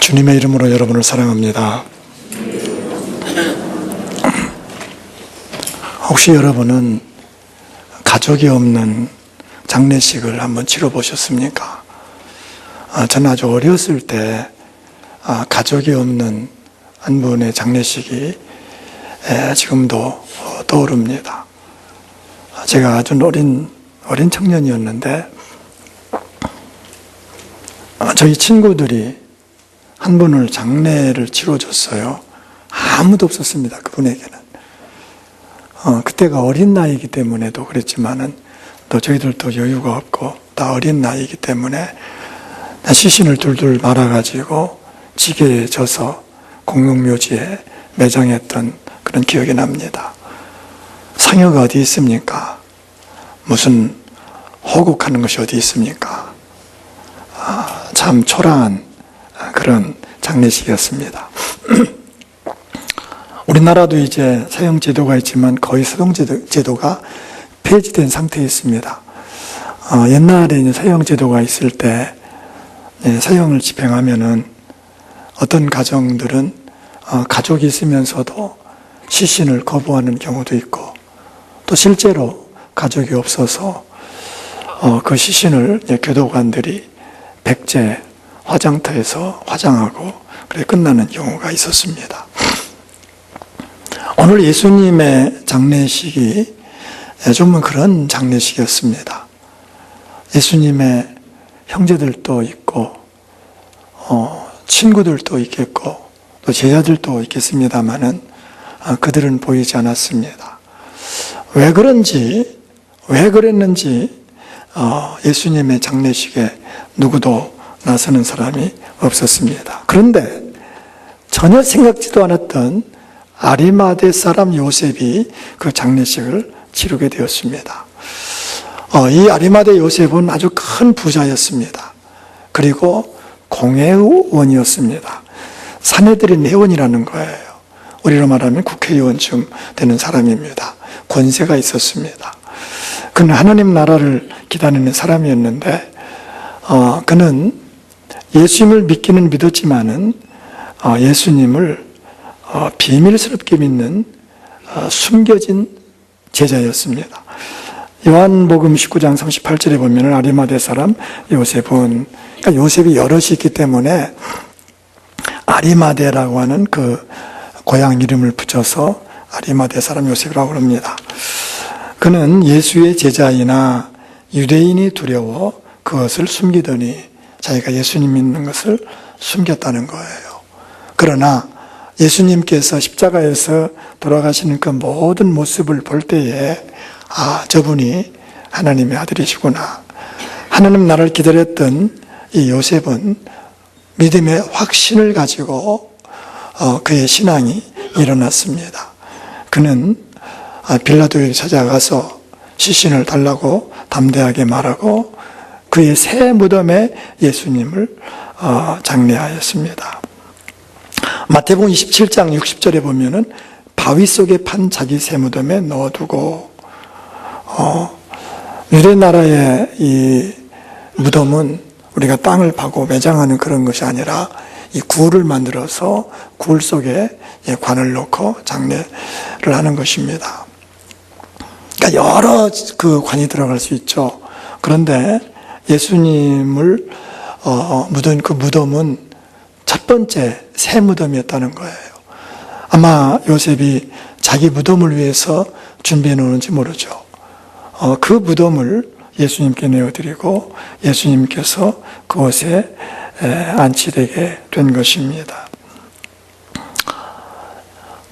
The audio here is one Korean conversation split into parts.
주님의 이름으로 여러분을 사랑합니다. 혹시 여러분은 가족이 없는 장례식을 한번 치러보셨습니까? 저는 아주 어렸을 때 가족이 없는 한 분의 장례식이 지금도 떠오릅니다. 제가 아주 어린 청년이었는데 저희 친구들이 한 분을 장례를 치러줬어요. 아무도 없었습니다. 그분에게는. 그때가 어린 나이이기 때문에도 그랬지만은 또 저희들도 여유가 없고 다 어린 나이이기 때문에 시신을 둘둘 말아가지고 지게에 져서 공동묘지에 매장했던 그런 기억이 납니다. 상여가 어디 있습니까? 무슨 호국하는 것이 어디 있습니까? 참 초라한 그런 장례식이었습니다. 우리나라도 이제 사형제도가 있지만 거의 사형제도가 폐지된 상태에 있습니다. 옛날에 사형제도가 있을 때 사형을 집행하면은 어떤 가정들은 가족이 있으면서도 시신을 거부하는 경우도 있고 또 실제로 가족이 없어서 그 시신을 교도관들이 백제 화장터에서 화장하고 그래 끝나는 경우가 있었습니다. 오늘 예수님의 장례식이 좀 그런 장례식이었습니다. 예수님의 형제들도 있고 친구들도 있겠고 또 제자들도 있겠습니다마는 그들은 보이지 않았습니다. 왜 그랬는지 예수님의 장례식에 누구도 나서는 사람이 없었습니다. 그런데 전혀 생각지도 않았던 아리마대 사람 요셉이 그 장례식을 치르게 되었습니다. 이 아리마대 요셉은 아주 큰 부자였습니다. 그리고 공회의원이었습니다. 사내들인 회원이라는 거예요. 우리로 말하면 국회의원쯤 되는 사람입니다. 권세가 있었습니다. 그는 하나님 나라를 기다리는 사람이었는데 그는 예수님을 믿기는 믿었지만은 예수님을 비밀스럽게 믿는 숨겨진 제자였습니다. 요한복음 19장 38절에 보면 아리마대 사람 요셉은, 그러니까 요셉이 여럿이 있기 때문에 아리마대라고 하는 그 고향 이름을 붙여서 아리마대 사람 요셉이라고 합니다. 그는 예수의 제자이나 유대인이 두려워 그것을 숨기더니 자기가 예수님 믿는 것을 숨겼다는 거예요. 그러나 예수님께서 십자가에서 돌아가시는 그 모든 모습을 볼 때에 저분이 하나님의 아들이시구나. 하나님 나라를 기다렸던 이 요셉은 믿음의 확신을 가지고 그의 신앙이 일어났습니다. 그는 빌라도에게 찾아가서 시신을 달라고 담대하게 말하고 그의 새 무덤에 예수님을 장례하였습니다. 마태복음 27장 60절에 보면은 바위 속에 판 자기 새 무덤에 넣어두고 유대 나라의 이 무덤은 우리가 땅을 파고 매장하는 그런 것이 아니라 이 굴을 만들어서 굴 속에 관을 넣고 장례를 하는 것입니다. 그러니까 여러 그 관이 들어갈 수 있죠. 그런데 예수님을 묻은 그 무덤은 첫 번째 새 무덤이었다는 거예요. 아마 요셉이 자기 무덤을 위해서 준비해 놓는지 모르죠. 그 무덤을 예수님께 내어드리고 예수님께서 그곳에 안치되게 된 것입니다.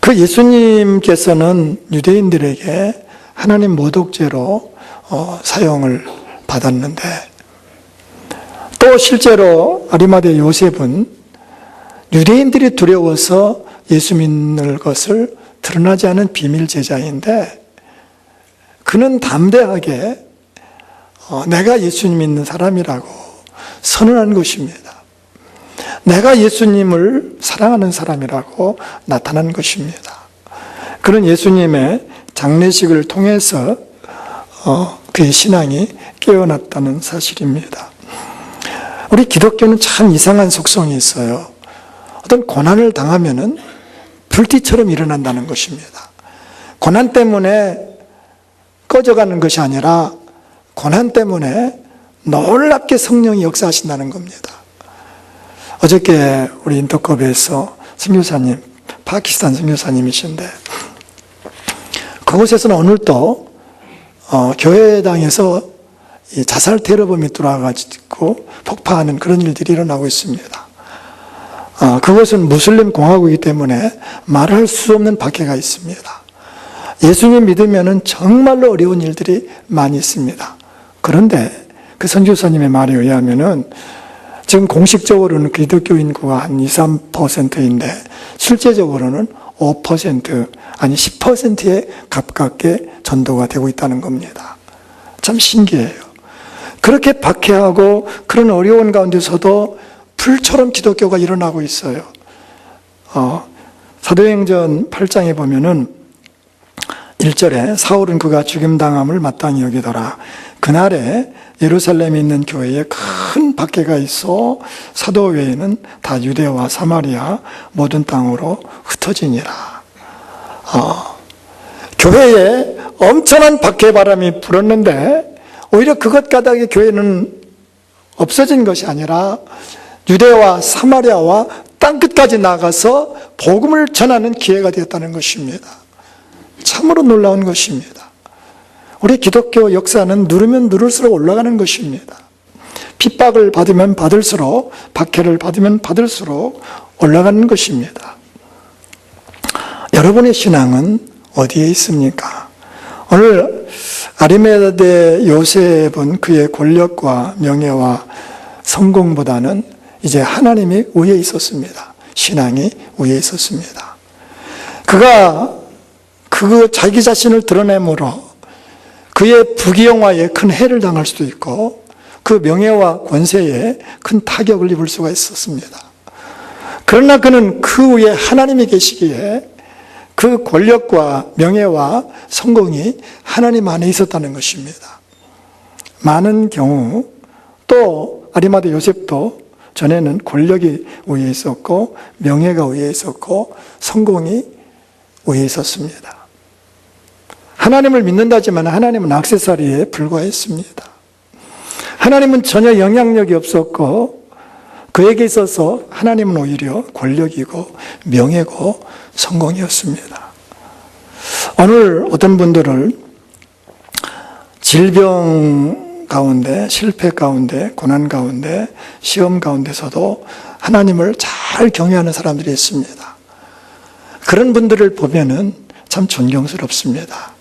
그 예수님께서는 유대인들에게 하나님 모독죄로 사형을 받았는데 또 실제로 아리마대 요셉은 유대인들이 두려워서 예수 믿는 것을 드러나지 않은 비밀 제자인데 그는 담대하게 내가 예수님 믿는 사람이라고 선언한 것입니다. 내가 예수님을 사랑하는 사람이라고 나타난 것입니다. 그는 예수님의 장례식을 통해서 그의 신앙이 깨어났다는 사실입니다. 우리 기독교는 참 이상한 속성이 있어요. 어떤 고난을 당하면은 불빛처럼 일어난다는 것입니다. 고난 때문에 꺼져가는 것이 아니라 고난 때문에 놀랍게 성령이 역사하신다는 겁니다. 어저께 우리 인터컵에서 선교사님, 파키스탄 선교사님이신데 그곳에서는 오늘도 교회당에서 이 자살 테러범이 들어와가지고 폭파하는 그런 일들이 일어나고 있습니다. 그것은 무슬림 공화국이기 때문에 말할 수 없는 박해가 있습니다. 예수님 믿으면은 정말로 어려운 일들이 많이 있습니다. 그런데 그 선교사님의 말에 의하면은 지금 공식적으로는 기독교 인구가 한 2, 3%인데 실제적으로는 5% 아니 10%에 가깝게 전도가 되고 있다는 겁니다. 참 신기해요. 그렇게 박해하고 그런 어려운 가운데서도 불처럼 기독교가 일어나고 있어요. 사도행전 8장에 보면은 1절에 사울은 그가 죽임당함을 마땅히 여기더라. 그날에 예루살렘에 있는 교회에 큰 박해가 있어 사도 외에는 다 유대와 사마리아 모든 땅으로 흩어지니라. 교회에 엄청난 박해 바람이 불었는데 오히려 그것 가닥에 교회는 없어진 것이 아니라 유대와 사마리아와 땅끝까지 나가서 복음을 전하는 기회가 되었다는 것입니다. 참으로 놀라운 것입니다. 우리 기독교 역사는 누르면 누를수록 올라가는 것입니다. 핍박을 받으면 받을수록, 박해를 받으면 받을수록 올라가는 것입니다. 여러분의 신앙은 어디에 있습니까? 오늘 아리마대 요셉은 그의 권력과 명예와 성공보다는 이제 하나님이 위에 있었습니다. 신앙이 위에 있었습니다. 그가 자기 자신을 드러내므로 그의 부귀영화에 큰 해를 당할 수도 있고 그 명예와 권세에 큰 타격을 입을 수가 있었습니다. 그러나 그는 그 위에 하나님이 계시기에 그 권력과 명예와 성공이 하나님 안에 있었다는 것입니다. 많은 경우 또 아리마대 요셉도 전에는 권력이 위에 있었고 명예가 위에 있었고 성공이 위에 있었습니다. 하나님을 믿는다지만 하나님은 액세서리에 불과했습니다. 하나님은 전혀 영향력이 없었고 그에게 있어서 하나님은 오히려 권력이고 명예고 성공이었습니다. 오늘 어떤 분들을 질병 가운데, 실패 가운데, 고난 가운데, 시험 가운데서도 하나님을 잘 경외하는 사람들이 있습니다. 그런 분들을 보면은 참 존경스럽습니다.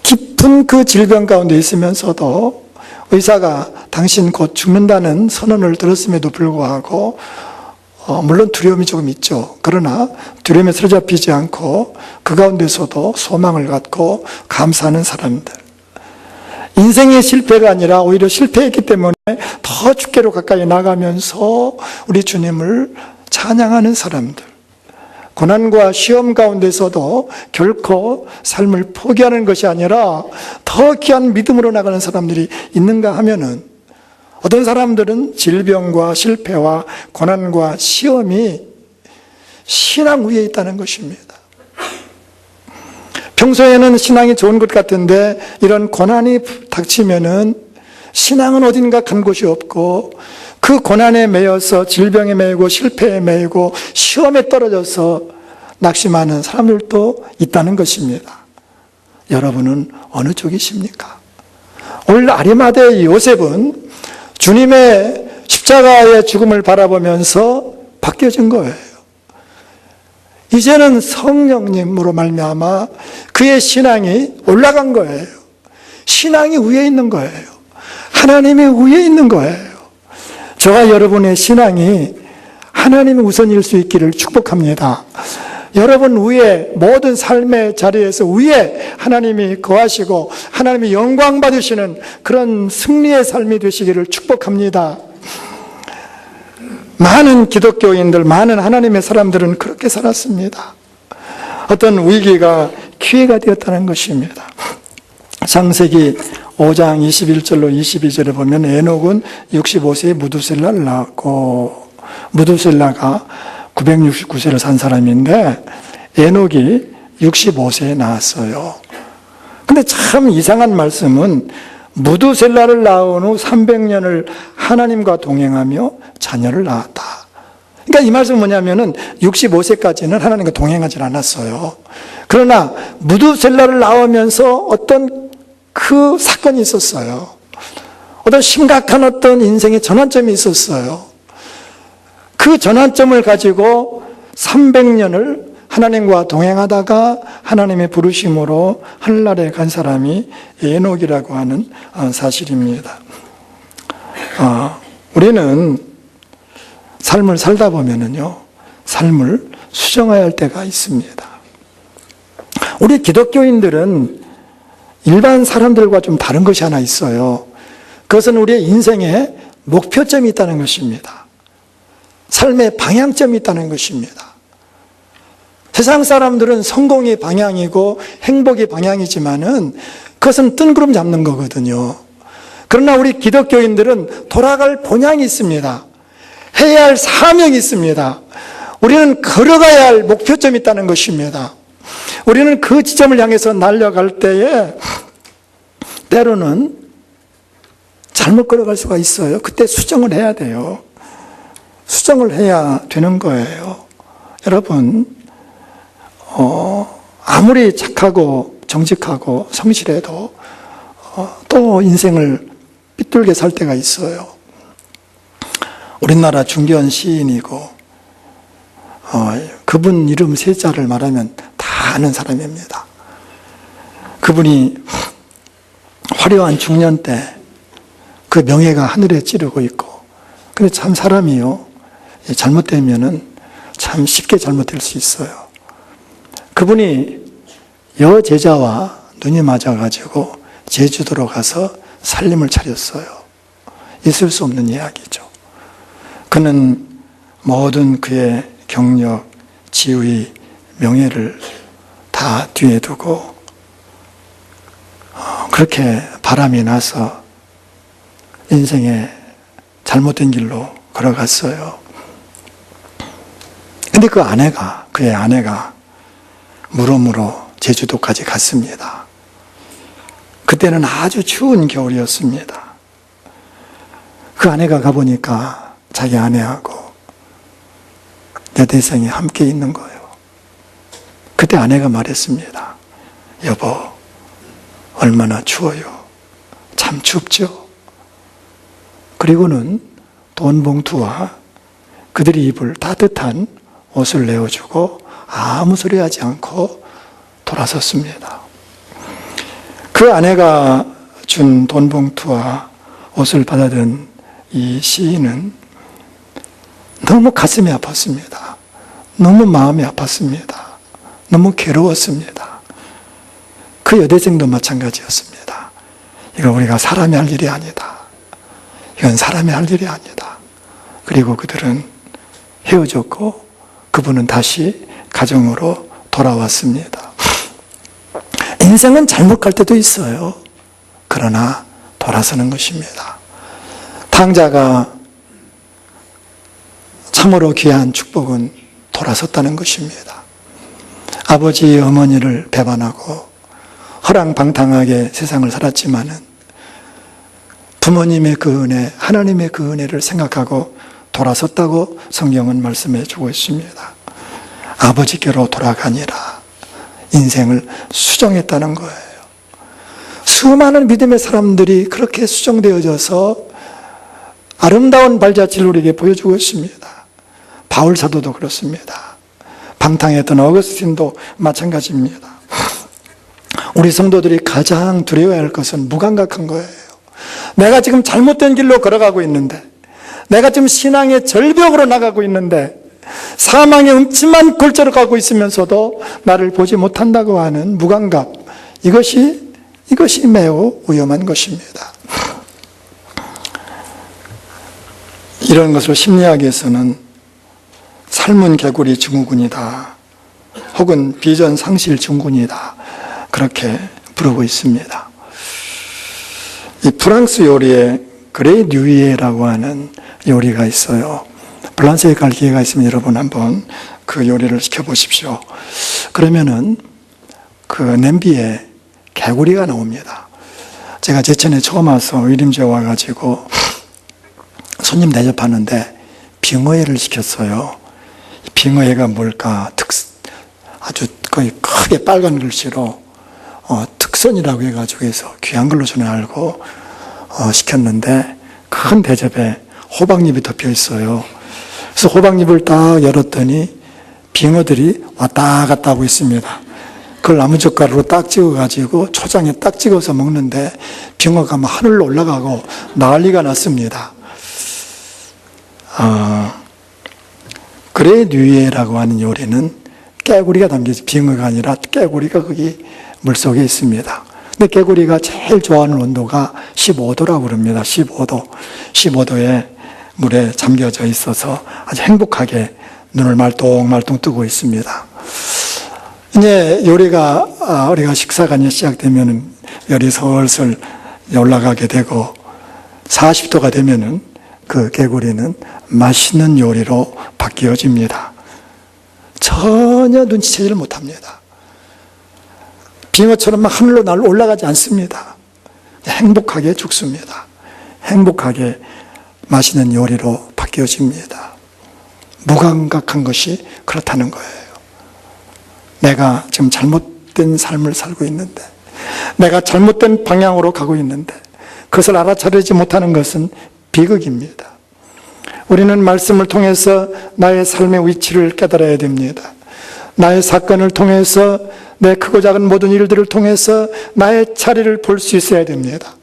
깊은 그 질병 가운데 있으면서도 의사가 당신 곧 죽는다는 선언을 들었음에도 불구하고 물론 두려움이 조금 있죠. 그러나 두려움에 사로잡히지 않고 그 가운데서도 소망을 갖고 감사하는 사람들. 인생의 실패가 아니라 오히려 실패했기 때문에 더 주께로 가까이 나가면서 우리 주님을 찬양하는 사람들. 고난과 시험 가운데서도 결코 삶을 포기하는 것이 아니라 더 귀한 믿음으로 나가는 사람들이 있는가 하면은 어떤 사람들은 질병과 실패와 고난과 시험이 신앙 위에 있다는 것입니다. 평소에는 신앙이 좋은 것 같은데 이런 고난이 닥치면은 신앙은 어딘가 간 곳이 없고 그 고난에 매여서 질병에 매이고 실패에 매이고 시험에 떨어져서 낙심하는 사람들도 있다는 것입니다. 여러분은 어느 쪽이십니까? 오늘 아리마대 요셉은 주님의 십자가의 죽음을 바라보면서 바뀌어진 거예요. 이제는 성령님으로 말미암아 그의 신앙이 올라간 거예요. 신앙이 위에 있는 거예요. 하나님이 위에 있는 거예요. 저와 여러분의 신앙이 하나님의 우선일 수 있기를 축복합니다. 여러분 위에 모든 삶의 자리에서 위에 하나님이 거하시고 하나님이 영광 받으시는 그런 승리의 삶이 되시기를 축복합니다. 많은 기독교인들, 많은 하나님의 사람들은 그렇게 살았습니다. 어떤 위기가 기회가 되었다는 것입니다. 창세기 5장 21절로 22절에 보면 에녹은 65세에 무두셀라를 낳았고 무두셀라가 969세를 산 사람인데 에녹이 65세에 나왔어요. 근데 참 이상한 말씀은 무두셀라를 낳은 후 300년을 하나님과 동행하며 자녀를 낳았다. 그러니까 이 말씀은 뭐냐면은 65세까지는 하나님과 동행하지 않았어요. 그러나 무두셀라를 낳으면서 어떤 그 사건이 있었어요. 어떤 심각한 어떤 인생의 전환점이 있었어요. 그 전환점을 가지고 300년을 하나님과 동행하다가 하나님의 부르심으로 하늘나라에 간 사람이 에녹이라고 하는 사실입니다. 우리는 삶을 살다 보면은요, 삶을 수정해야 할 때가 있습니다. 우리 기독교인들은 일반 사람들과 좀 다른 것이 하나 있어요. 그것은 우리의 인생에 목표점이 있다는 것입니다. 삶의 방향점이 있다는 것입니다. 세상 사람들은 성공이 방향이고 행복이 방향이지만은 그것은 뜬구름 잡는 거거든요. 그러나 우리 기독교인들은 돌아갈 본향이 있습니다. 해야 할 사명이 있습니다. 우리는 걸어가야 할 목표점이 있다는 것입니다. 우리는 그 지점을 향해서 날아갈 때에 때로는 잘못 걸어갈 수가 있어요. 그때 수정을 해야 돼요. 수정을 해야 되는 거예요. 여러분, 아무리 착하고 정직하고 성실해도 또 인생을 삐뚤게 살 때가 있어요. 우리나라 중견 시인이고 그분 이름 세 자를 말하면 다 아는 사람입니다. 그분이 화려한 중년 때 그 명예가 하늘에 찌르고 있고, 근데 참 사람이요, 잘못되면은 참 쉽게 잘못될 수 있어요. 그분이 여제자와 눈이 맞아가지고 제주도로 가서 살림을 차렸어요. 있을 수 없는 이야기죠. 그는 모든 그의 경력, 지위, 명예를 다 뒤에 두고 그렇게 바람이 나서 인생의 잘못된 길로 걸어갔어요. 근데 그의 아내가 물어물어 제주도까지 갔습니다. 그때는 아주 추운 겨울이었습니다. 그 아내가 가보니까 자기 아내하고 여대생이 함께 있는 거예요. 그때 아내가 말했습니다. 여보, 얼마나 추워요. 참 춥죠. 그리고는 돈 봉투와 그들이 입을 따뜻한 옷을 내어주고 아무 소리 하지 않고 돌아섰습니다. 그 아내가 준 돈 봉투와 옷을 받아든 이 시인은 너무 가슴이 아팠습니다. 너무 마음이 아팠습니다. 너무 괴로웠습니다. 그 여대생도 마찬가지였습니다. 이거 우리가 사람이 할 일이 아니다. 이건 사람이 할 일이 아니다. 그리고 그들은 헤어졌고 그분은 다시 가정으로 돌아왔습니다. 인생은 잘못 갈 때도 있어요. 그러나 돌아서는 것입니다. 탕자가 참으로 귀한 축복은 돌아섰다는 것입니다. 아버지, 어머니를 배반하고 허랑방탕하게 세상을 살았지만은 부모님의 그 은혜, 하나님의 그 은혜를 생각하고 돌아섰다고 성경은 말씀해 주고 있습니다. 아버지께로 돌아가니라. 인생을 수정했다는 거예요. 수많은 믿음의 사람들이 그렇게 수정되어져서 아름다운 발자취를 우리에게 보여주고 있습니다. 바울 사도도 그렇습니다. 방탕했던 어거스틴도 마찬가지입니다. 우리 성도들이 가장 두려워해야 할 것은 무감각한 거예요. 내가 지금 잘못된 길로 걸어가고 있는데, 내가 지금 신앙의 절벽으로 나가고 있는데, 사망의 음침한 골짜로 가고 있으면서도 나를 보지 못한다고 하는 무감각, 이것이 매우 위험한 것입니다. 이런 것을 심리학에서는 삶은 개구리 증후군이다, 혹은 비전 상실 증후군이다, 그렇게 부르고 있습니다. 이 프랑스 요리에 그레 뉴이에라고 하는 요리가 있어요. 프랑스에 갈 기회가 있으면 여러분 한번 그 요리를 시켜보십시오. 그러면은 그 냄비에 개구리가 나옵니다. 제가 제천에 처음 와서 의림주에 와가지고 손님 대접하는데 빙어회를 시켰어요. 빙어회가 뭘까? 아주 거의 크게 빨간 글씨로 특선이라고 해가지고 해서 귀한 걸로 저는 알고 시켰는데 큰 대접에 호박잎이 덮여 있어요. 그래서 호박잎을 딱 열었더니 빙어들이 왔다 갔다 하고 있습니다. 그걸 나무젓가락으로 딱 찍어가지고 초장에 딱 찍어서 먹는데 빙어가 막 하늘로 올라가고 난리가 났습니다. 그레뉴이에라고 하는 요리는 깨구리가 담겨져, 빙어가 아니라 깨구리가 거기 물속에 있습니다. 근데 깨구리가 제일 좋아하는 온도가 15도라고 그럽니다. 15도. 15도에 물에 잠겨져 있어서 아주 행복하게 눈을 말똥말똥 뜨고 있습니다. 이제 요리가, 우리가 식사가 이제 시작되면은 열이 슬슬 올라가게 되고 40도가 되면은 그 개구리는 맛있는 요리로 바뀌어집니다. 전혀 눈치채지를 못합니다. 빙어처럼 막 하늘로 올라가지 않습니다. 행복하게 죽습니다. 행복하게 맛있는 요리로 바뀌어집니다. 무감각한 것이 그렇다는 거예요. 내가 지금 잘못된 삶을 살고 있는데, 내가 잘못된 방향으로 가고 있는데 그것을 알아차리지 못하는 것은 비극입니다. 우리는 말씀을 통해서 나의 삶의 위치를 깨달아야 됩니다. 나의 사건을 통해서, 내 크고 작은 모든 일들을 통해서 나의 자리를 볼 수 있어야 됩니다.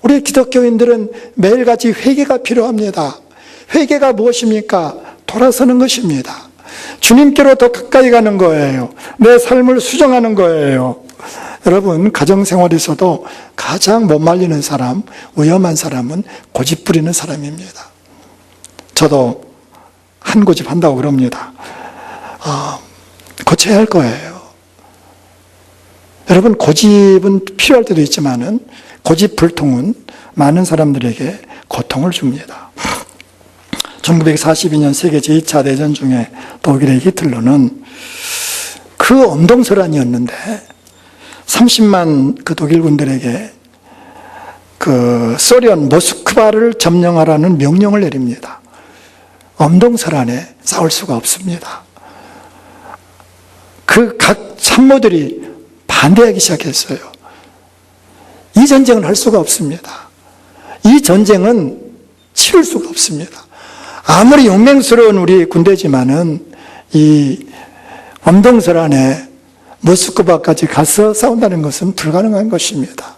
우리 기독교인들은 매일같이 회개가 필요합니다. 회개가 무엇입니까? 돌아서는 것입니다. 주님께로 더 가까이 가는 거예요. 내 삶을 수정하는 거예요. 여러분, 가정생활에서도 가장 못 말리는 사람, 위험한 사람은 고집 부리는 사람입니다. 저도 한 고집 한다고 그럽니다. 고쳐야 할 거예요. 여러분, 고집은 필요할 때도 있지만은 고집 불통은 많은 사람들에게 고통을 줍니다. 1942년 세계 제2차 대전 중에 독일의 히틀러는 그 엄동설안이었는데 30만 그 독일 군들에게 그 소련 모스크바를 점령하라는 명령을 내립니다. 엄동설안에 싸울 수가 없습니다. 그 각 참모들이 반대하기 시작했어요. 이 전쟁은 할 수가 없습니다. 이 전쟁은 치를 수가 없습니다. 아무리 용맹스러운 우리 군대지만은 이 엄동설안에 모스크바까지 가서 싸운다는 것은 불가능한 것입니다.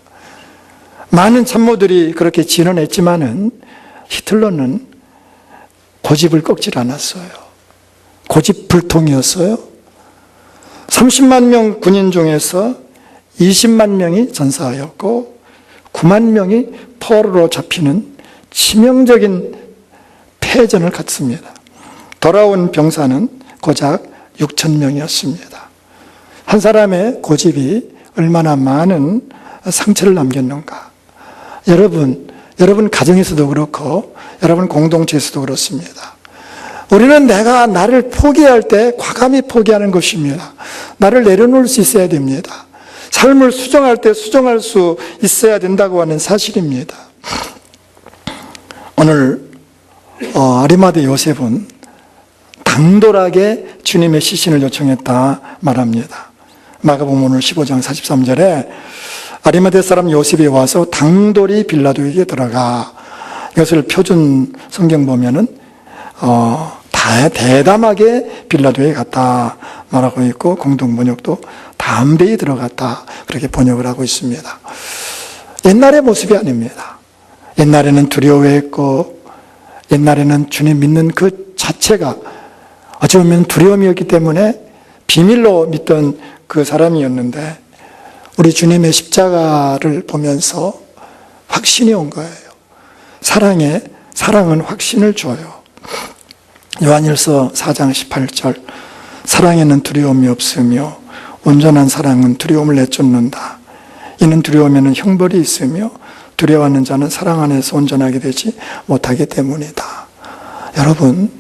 많은 참모들이 그렇게 진언했지만은 히틀러는 고집을 꺾질 않았어요. 고집 불통이었어요. 30만 명 군인 중에서 20만 명이 전사하였고 9만 명이 포로로 잡히는 치명적인 패전을 갖습니다. 돌아온 병사는 고작 6천 명이었습니다. 한 사람의 고집이 얼마나 많은 상처를 남겼는가. 여러분 가정에서도 그렇고 여러분 공동체에서도 그렇습니다. 우리는 내가 나를 포기할 때 과감히 포기하는 것입니다. 나를 내려놓을 수 있어야 됩니다. 삶을 수정할 때 수정할 수 있어야 된다고 하는 사실입니다. 오늘 아리마대 요셉은 당돌하게 주님의 시신을 요청했다 말합니다. 마가복음 오늘 15장 43절에 아리마대 사람 요셉이 와서 당돌이 빌라도에게 들어가, 이것을 표준 성경 보면은 대담하게 빌라도에 갔다 말하고 있고, 공동 번역도 담대히 들어갔다 그렇게 번역을 하고 있습니다. 옛날의 모습이 아닙니다. 옛날에는 두려워했고, 옛날에는 주님 믿는 그 자체가 어찌 보면 두려움이었기 때문에 비밀로 믿던 그 사람이었는데, 우리 주님의 십자가를 보면서 확신이 온 거예요. 사랑은 확신을 줘요. 요한일서 4장 18절, 사랑에는 두려움이 없으며 온전한 사랑은 두려움을 내쫓는다. 이는 두려움에는 형벌이 있으며 두려워하는 자는 사랑 안에서 온전하게 되지 못하기 때문이다. 여러분,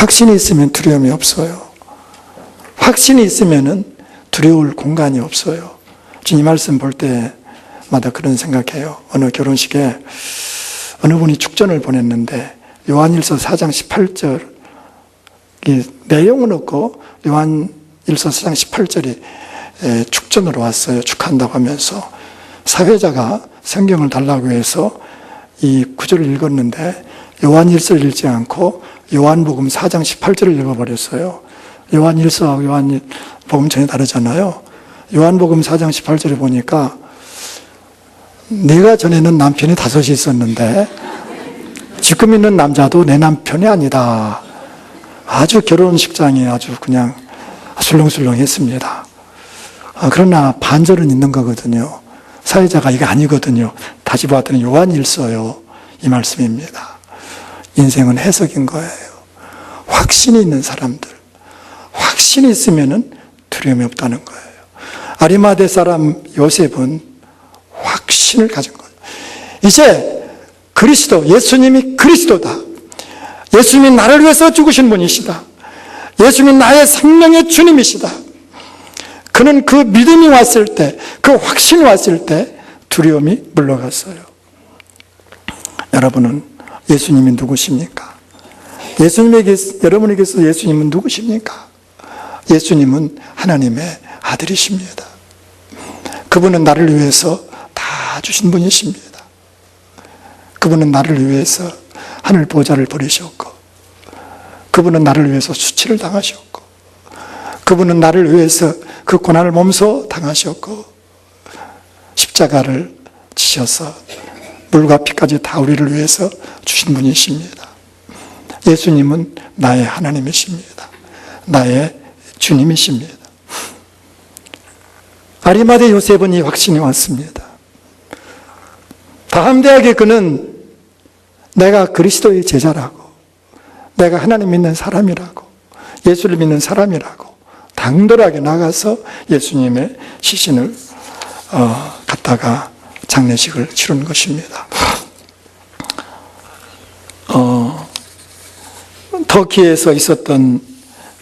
확신이 있으면 두려움이 없어요. 확신이 있으면 두려울 공간이 없어요. 이 말씀 볼 때마다 그런 생각해요. 어느 결혼식에 어느 분이 축전을 보냈는데 요한일서 4장 18절 내용은 없고 요한일서 4장 18절이 축전으로 왔어요. 축한다고 하면서 사회자가 성경을 달라고 해서 이 구절을 읽었는데 요한일서를 읽지 않고 요한복음 4장 18절을 읽어버렸어요. 요한일서하고 요한복음 전혀 다르잖아요. 요한복음 4장 18절에 보니까 내가 전에는 남편이 5이 있었는데 지금 있는 남자도 내 남편이 아니다. 아주 결혼식장이 아주 그냥 술렁술렁했습니다. 그러나 반절은 있는 거거든요. 사회자가 이게 아니거든요. 다시 봤더니 요한일서요. 이 말씀입니다. 인생은 해석인 거예요. 확신이 있는 사람들, 확신이 있으면 두려움이 없다는 거예요. 아리마대 사람 요셉은 확신을 가진 거예요. 이제 그리스도, 예수님이 그리스도다. 예수님이 나를 위해서 죽으신 분이시다. 예수님이 나의 생명의 주님이시다. 그는 그 믿음이 왔을 때, 그 확신이 왔을 때 두려움이 물러갔어요. 여러분은 예수님이 누구십니까? 여러분에게서 예수님은 누구십니까? 예수님은 하나님의 아들이십니다. 그분은 나를 위해서 다 주신 분이십니다. 그분은 나를 위해서 하늘 보좌를 버리셨고, 그분은 나를 위해서 수치를 당하셨고, 그분은 나를 위해서 그 고난을 몸소 당하셨고, 십자가를 지셔서 물과 피까지 다 우리를 위해서 주신 분이십니다. 예수님은 나의 하나님이십니다. 나의 주님이십니다. 아리마대 요셉은 이 확신이 왔습니다. 담대하게 그는 내가 그리스도의 제자라고, 내가 하나님 믿는 사람이라고, 예수를 믿는 사람이라고 당돌하게 나가서 예수님의 시신을 갖다가 장례식을 치른 것입니다. 터키에서 있었던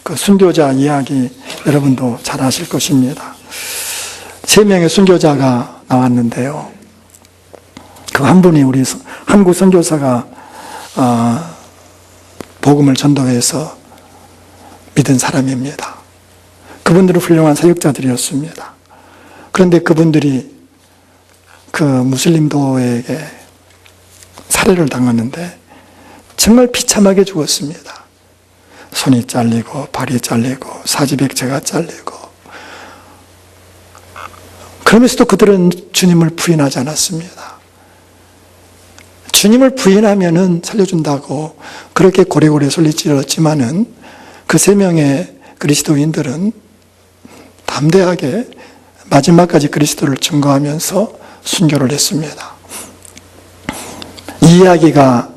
그 순교자 이야기 여러분도 잘 아실 것입니다. 3명의 순교자가 나왔는데요. 그 한 분이 우리 한국 선교사가 복음을 전도해서 믿은 사람입니다. 그분들은 훌륭한 사역자들이었습니다. 그런데 그분들이 그 무슬림도에게 살해를 당하는데 정말 비참하게 죽었습니다. 손이 잘리고 발이 잘리고 사지백체가 잘리고, 그러면서도 그들은 주님을 부인하지 않았습니다. 주님을 부인하면은 살려준다고 그렇게 고래고래 소리질렀지만은 그 3명의 그리스도인들은 담대하게 마지막까지 그리스도를 증거하면서 순교를 했습니다. 이 이야기가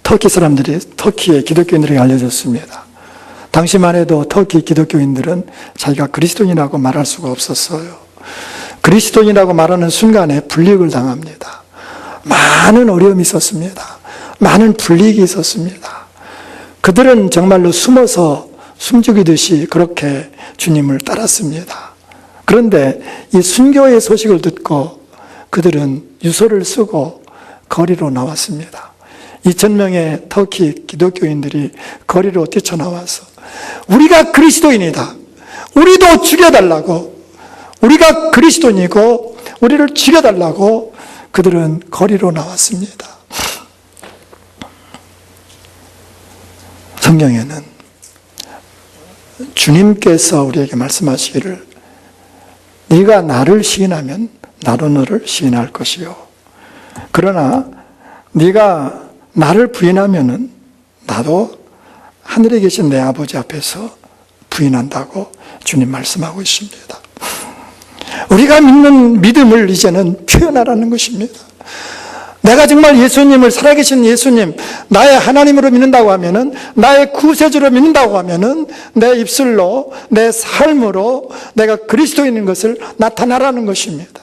터키의 기독교인들에게 알려졌습니다. 당시만 해도 터키 기독교인들은 자기가 그리스도인이라고 말할 수가 없었어요. 그리스도인이라고 말하는 순간에 불이익을 당합니다. 많은 어려움이 있었습니다. 많은 불이익이 있었습니다. 그들은 정말로 숨어서 숨죽이듯이 그렇게 주님을 따랐습니다. 그런데 이 순교의 소식을 듣고 그들은 유서를 쓰고 거리로 나왔습니다. 2,000명의 터키 기독교인들이 거리로 뛰쳐나와서 우리가 그리스도인이다, 우리도 죽여달라고, 우리가 그리스도인이고 우리를 죽여달라고 그들은 거리로 나왔습니다. 성경에는 주님께서 우리에게 말씀하시기를 네가 나를 시인하면 나도 너를 시인할 것이요, 그러나 네가 나를 부인하면은 나도 하늘에 계신 내 아버지 앞에서 부인한다고 주님 말씀하고 있습니다. 우리가 믿는 믿음을 이제는 표현하라는 것입니다. 내가 정말 예수님을, 살아계신 예수님, 나의 하나님으로 믿는다고 하면은, 나의 구세주로 믿는다고 하면은 내 입술로, 내 삶으로 내가 그리스도인인 것을 나타나라는 것입니다.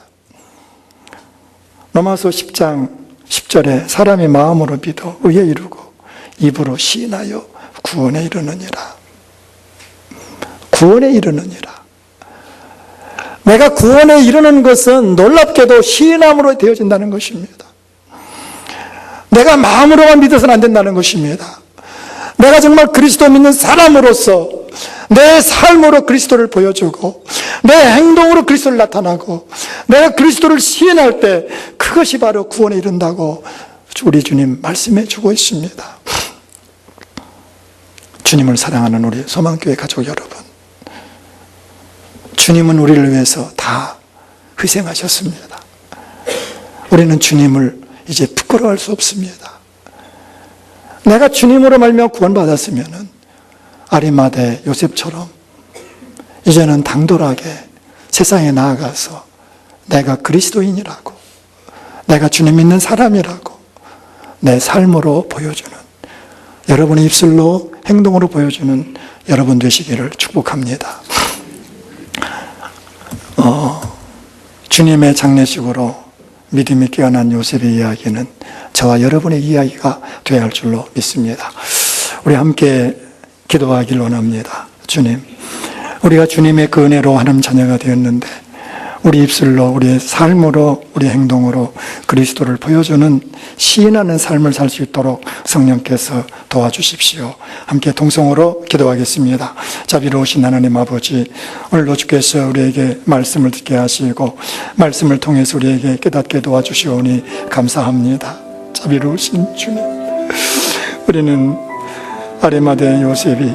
로마서 10장 10절에 사람이 마음으로 믿어 의에 이르고 입으로 시인하여 구원에 이르느니라. 구원에 이르느니라. 내가 구원에 이르는 것은 놀랍게도 시인함으로 되어진다는 것입니다. 내가 마음으로만 믿어서는 안 된다는 것입니다. 내가 정말 그리스도 믿는 사람으로서 내 삶으로 그리스도를 보여주고 내 행동으로 그리스도를 나타나고 내가 그리스도를 시인할 때 그것이 바로 구원에 이른다고 우리 주님 말씀해 주고 있습니다. 주님을 사랑하는 우리 소망교회 가족 여러분, 주님은 우리를 위해서 다 희생하셨습니다. 우리는 주님을 이제 부끄러워할 수 없습니다. 내가 주님으로 말미암아 구원받았으면 아리마대 요셉처럼 이제는 당돌하게 세상에 나아가서 내가 그리스도인이라고, 내가 주님 믿는 사람이라고 내 삶으로 보여주는, 여러분의 입술로 행동으로 보여주는 여러분 되시기를 축복합니다. 주님의 장례식으로 믿음이 깨어난 요셉의 이야기는 저와 여러분의 이야기가 되어야 할 줄로 믿습니다. 우리 함께 기도하길 원합니다. 주님, 우리가 주님의 그 은혜로 하나님 자녀가 되었는데 우리 입술로, 우리의 삶으로, 우리 행동으로 그리스도를 보여주는 시인하는 삶을 살 수 있도록 성령께서 도와주십시오. 함께 동성으로 기도하겠습니다. 자비로우신 하나님 아버지, 오늘도 주께서 우리에게 말씀을 듣게 하시고 말씀을 통해서 우리에게 깨닫게 도와주시오니 감사합니다. 자비로우신 주님, 우리는 아리마대 요셉이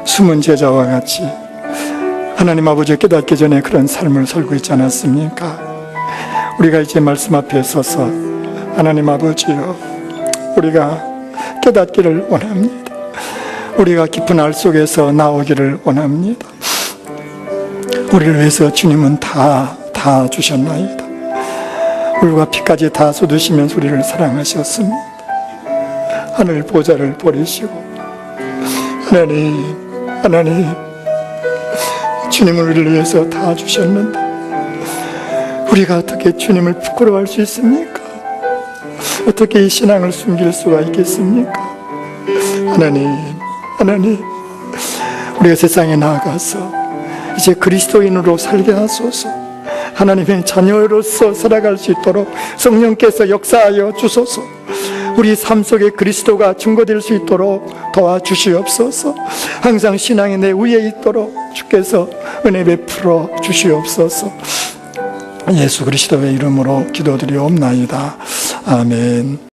숨은 제자와 같이 하나님 아버지 깨닫기 전에 그런 삶을 살고 있지 않았습니까? 우리가 이제 말씀 앞에 서서 하나님 아버지요, 우리가 깨닫기를 원합니다. 우리가 깊은 알 속에서 나오기를 원합니다. 우리를 위해서 주님은 다 주셨나이다. 물과 피까지 다 쏟으시면서 우리를 사랑하셨습니다. 하늘 보좌를 버리시고 하나님 주님을 우리를 위해서 다 주셨는데 우리가 어떻게 주님을 부끄러워할 수 있습니까? 어떻게 이 신앙을 숨길 수가 있겠습니까? 하나님, 우리가 세상에 나아가서 이제 그리스도인으로 살게 하소서. 하나님의 자녀로서 살아갈 수 있도록 성령께서 역사하여 주소서. 우리 삶 속에 그리스도가 증거될 수 있도록 도와주시옵소서. 항상 신앙이 내 위에 있도록 주께서 은혜 베풀어 주시옵소서. 예수 그리스도의 이름으로 기도드리옵나이다. 아멘.